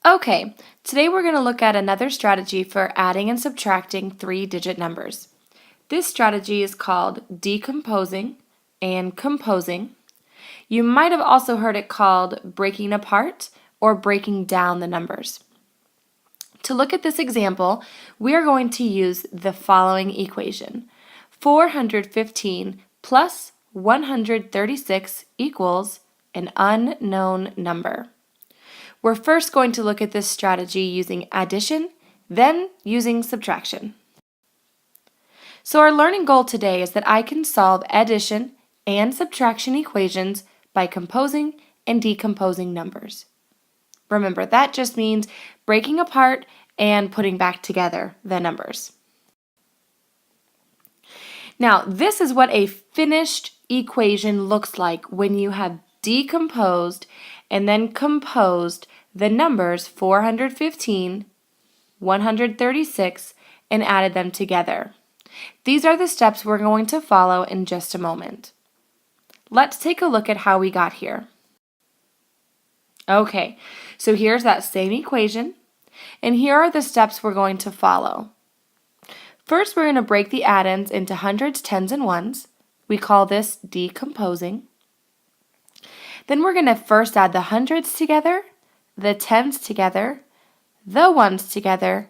Okay, today we're going to look at another strategy for adding and subtracting three-digit numbers. This strategy is called decomposing and composing. You might have also heard it called breaking apart or breaking down the numbers. To look at this example, we are going to use the following equation. 415 plus 136 equals an unknown number. We're first going to look at this strategy using addition, then using subtraction. So our learning goal today is that I can solve addition and subtraction equations by composing and decomposing numbers. Remember, that just means breaking apart and putting back together the numbers. Now, this is what a finished equation looks like when you have decomposed and then composed the numbers 415, 136, and added them together. These are the steps we're going to follow in just a moment. Let's take a look at how we got here. Okay, so here's that same equation, and here are the steps we're going to follow. First, we're going to break the addends into hundreds, tens, and ones. We call this decomposing. Then we're going to first add the hundreds together, the tens together, the ones together,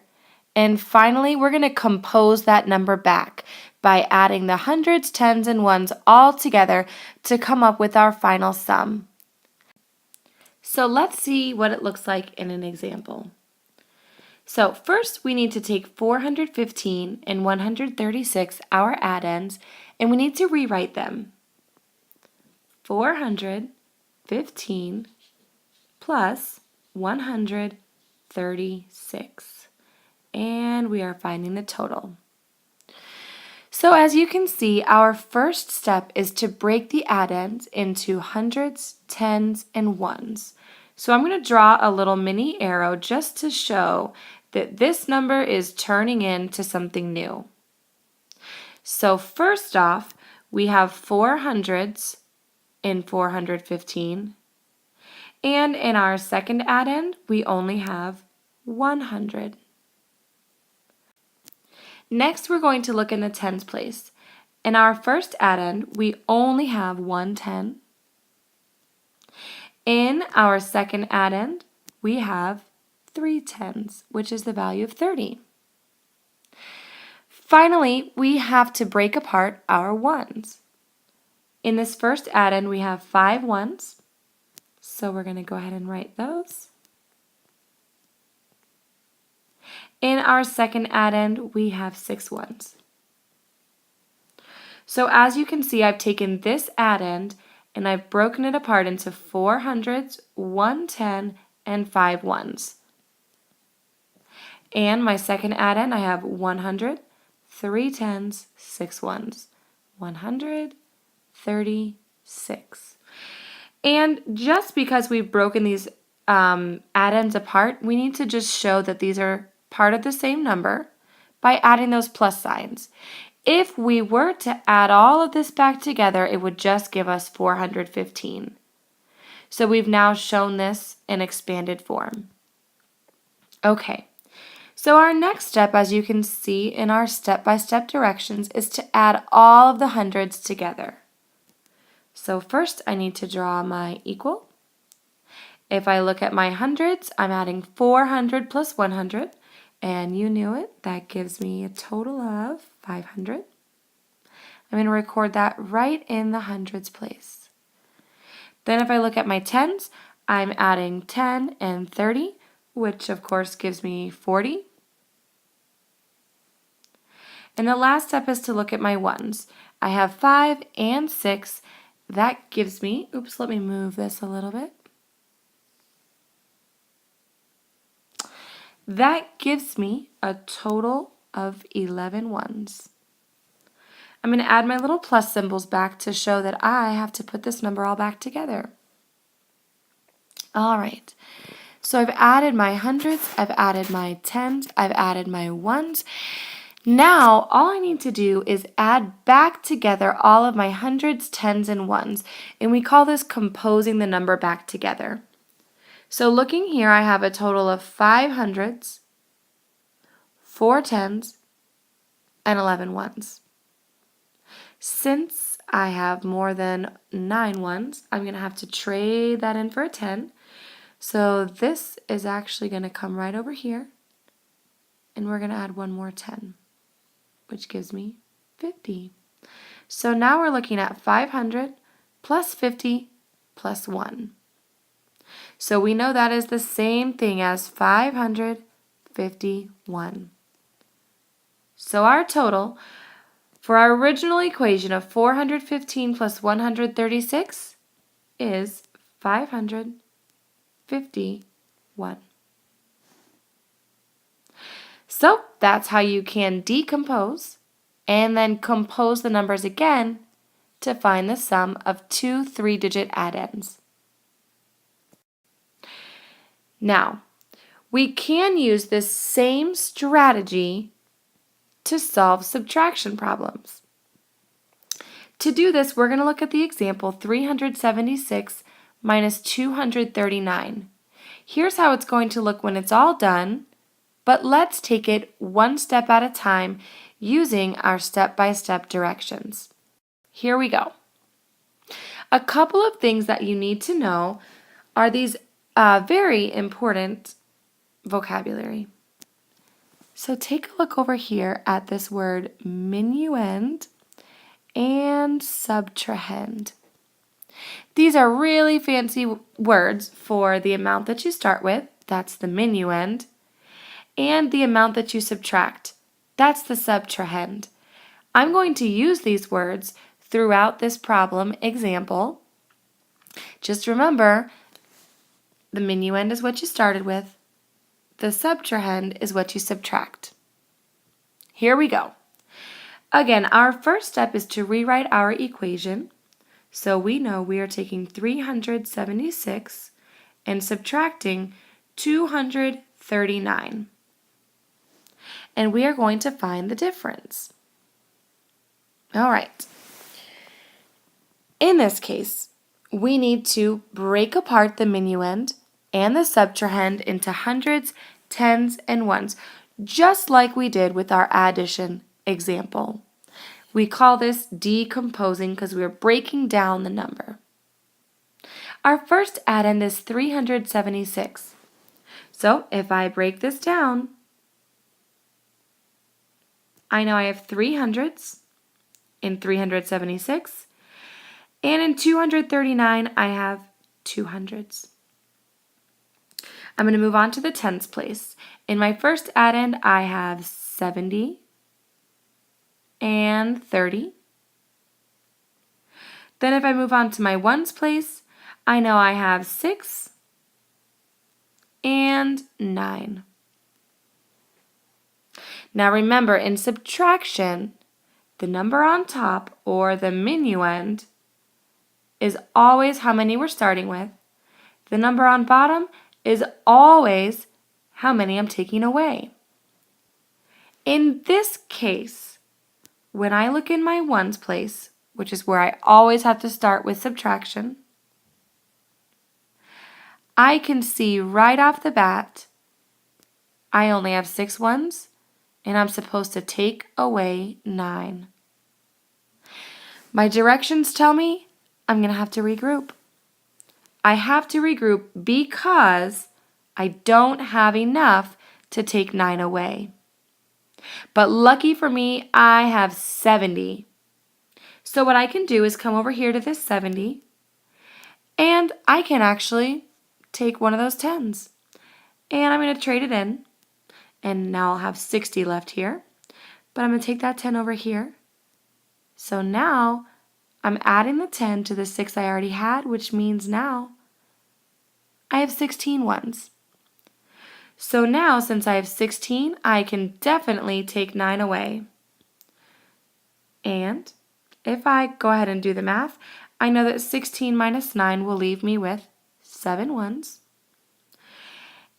and finally we're going to compose that number back by adding the hundreds, tens, and ones all together to come up with our final sum. So let's see what it looks like in an example. So first we need to take 415 and 136, our addends, and we need to rewrite them. 415 plus 136, and we are finding the total. So as you can see, our first step is to break the addends into hundreds, tens, and ones. So I'm going to draw a little mini arrow just to show that this number is turning into something new. So first off, we have 4 hundreds in 415, and in our second addend, we only have 100. Next, we're going to look in the tens place. In our first addend, we only have 1 10. In our second addend, we have 3 tens, which is the value of 30. Finally, we have to break apart our ones. In this first addend, we have 5 ones, so we're going to go ahead and write those. In our second addend, we have 6 ones. So as you can see, I've taken this addend and I've broken it apart into 4 hundreds, 1 10, and 5 ones. And my second addend, I have 100, 3 tens, 6 ones. 136. And just because we've broken these addends apart, we need to just show that these are part of the same number by adding those plus signs. If we were to add all of this back together, it would just give us 415. So we've now shown this in expanded form. Okay, so our next step, as you can see in our step-by-step directions, is to add all of the hundreds together. So first I need to draw my equal. If I look at my hundreds, I'm adding 400 plus 100, and you knew it, that gives me a total of 500. I'm going to record that right in the hundreds place. Then if I look at my tens, I'm adding 10 and 30, which of course gives me 40. And the last step is to look at my ones. I have 5 and 6. That gives me, oops, let me move this a little bit. That gives me a total of 11 ones. I'm going to add my little plus symbols back to show that I have to put this number all back together. All right, so I've added my hundreds, I've added my tens, I've added my ones. Now, all I need to do is add back together all of my hundreds, tens, and ones, and we call this composing the number back together. So looking here, I have a total of 5 hundreds, 4 tens, and 11 ones. Since I have more than 9 ones, I'm going to have to trade that in for a 10. So this is actually going to come right over here, and we're going to add one more 10, which gives me 50. So now we're looking at 500 plus 50 plus 1. So we know that is the same thing as 551. So our total for our original equation of 415 plus 136 is 551. So that's how you can decompose and then compose the numbers again to find the sum of two 3-digit addends. Now, we can use this same strategy to solve subtraction problems. To do this, we're going to look at the example 376 minus 239. Here's how it's going to look when it's all done, but let's take it one step at a time using our step-by-step directions. Here we go. A couple of things that you need to know are these very important vocabulary. So take a look over here at this word minuend and subtrahend. These are really fancy words for the amount that you start with, that's the minuend, and the amount that you subtract, that's the subtrahend. I'm going to use these words throughout this problem example. Just remember, the minuend is what you started with, the subtrahend is what you subtract. Here we go. Again, our first step is to rewrite our equation. So we know we are taking 376 and subtracting 239. And we are going to find the difference. All right. In this case, we need to break apart the minuend and the subtrahend into hundreds, tens, and ones, just like we did with our addition example. We call this decomposing because we're breaking down the number. Our first addend is 376. So if I break this down, I know I have 300s in 376, and in 239 I have 200s. I'm going to move on to the tens place. In my first addend I have 70 and 30. Then if I move on to my ones place, I know I have 6 and 9. Now remember, in subtraction, the number on top, or the minuend, is always how many we're starting with. The number on bottom is always how many I'm taking away. In this case, when I look in my ones place, which is where I always have to start with subtraction, I can see right off the bat I only have 6 ones, and I'm supposed to take away 9. My directions tell me I'm going to have to regroup. I have to regroup because I don't have enough to take 9 away. But lucky for me, I have 70. So what I can do is come over here to this 70, and I can actually take one of those 10s. And I'm going to trade it in, and now I'll have 60 left here. But I'm going to take that 10 over here. So now I'm adding the 10 to the 6 I already had, which means now I have 16 ones. So now, since I have 16, I can definitely take 9 away. And if I go ahead and do the math, I know that 16 minus 9 will leave me with 7 ones.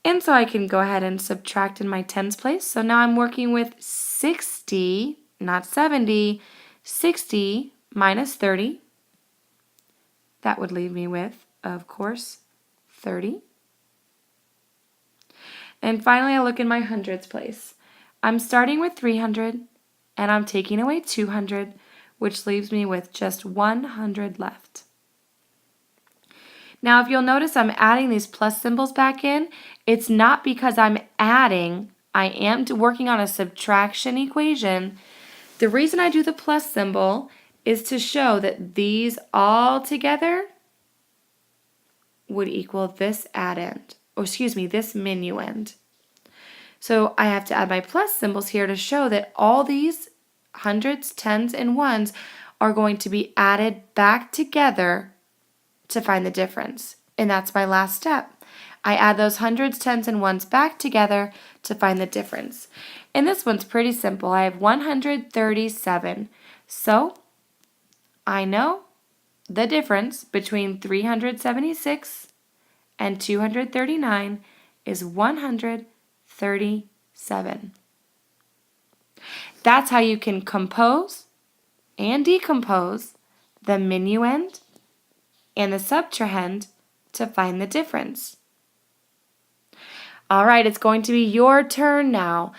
And so I can go ahead and subtract in my tens place. So now I'm working with 60, not 70, 60 minus 30. That would leave me with, of course, 30. And finally, I look in my hundreds place. I'm starting with 300, and I'm taking away 200, which leaves me with just 100 left. Now, if you'll notice, I'm adding these plus symbols back in. It's not because I'm adding. I am working on a subtraction equation. The reason I do the plus symbol is to show that these all together would equal this addend, or excuse me, this minuend. So I have to add my plus symbols here to show that all these hundreds, tens, and ones are going to be added back together to find the difference. And that's my last step. I add those hundreds, tens, and ones back together to find the difference. And this one's pretty simple. I have 137. So I know the difference between 376 and 239 is 137. That's how you can compose and decompose the minuend and the subtrahend to find the difference. All right, it's going to be your turn now.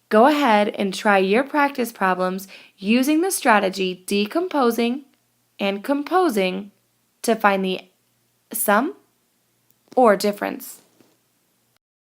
Go ahead and try your practice problems using the strategy decomposing and composing to find the sum or difference.